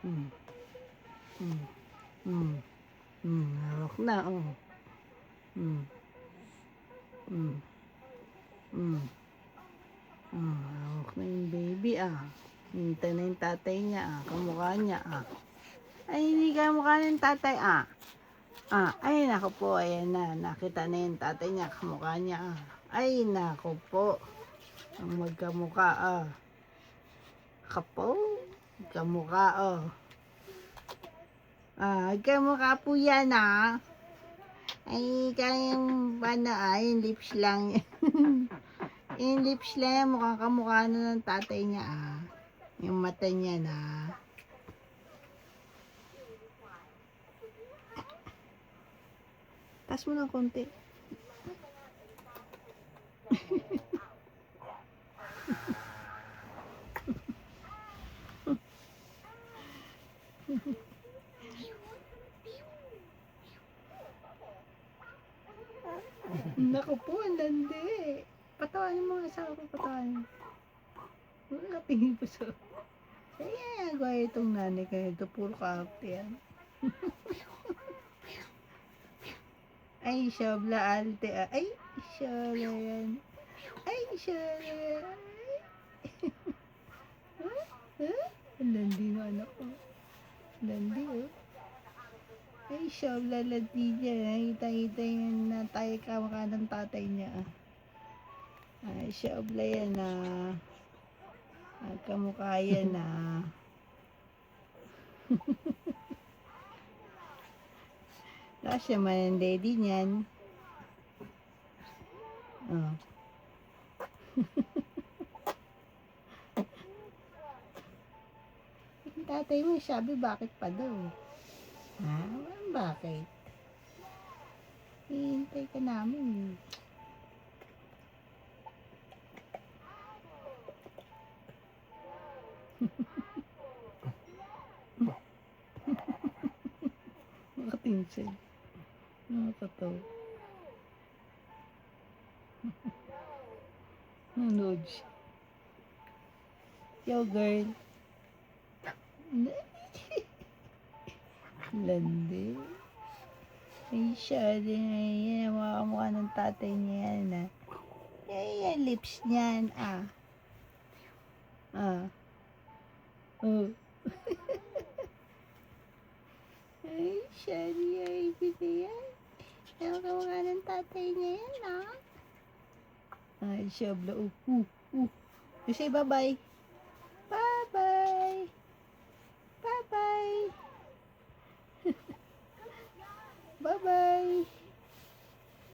Hmm. Hmm. Hmm. Hawak na, oh. Hmm. Hmm. Hmm. Hawak na yung baby, ah. Hintay na yung tatay niya, ah. Kamukha niya, ah. Ay, hindi kamukha ng tatay, ah. Ay, naku po, ayan na. Nakita na yung tatay niya, kamukha niya, ah. Ay, naku po. Ang magkamukha, ah. Kapo, kamukha, oh. Kamukha po yan, ah. Ay, kayang, paano, yung lips lang. Yung lips lang, mukhang kamukha na ng tatay niya, ah. Yung mata niya na. Tas mo ng konti. Naku po, ang landi. Patawanin mo nga sa ako, patawanin. Nakatingin po sa... Kaya gaya itong nanay kayo, ito puro kaarte yan. Ay, Shabla Alte. Ay, Shabla yan. Ay, Shabla yan. Ang landi ng anak ko. Landi, oh. Ay, Shabla landi niya. Nakita-kita yan na tayo kamukha ng tatay niya. Ay, Shabla yan, ah. Kamukha yan, ah. Kasi man ang daddy niyan. Oh. Yung tatay mo, sabi bakit pa daw? Bakit? Hihintay ka namin. Makatinsin. Nakakataw. Nanood siya. Yo, girl. Landi. Ay, siya din. Yan, mukha ng tatay niya yan, ah. Yan, lips niyan, ah. Oh. Ay, siya niya, ibigay yan. Yan, mukha ng tatay niya yan, ah. Ay, siya, bla. You say bye-bye. Bye-bye.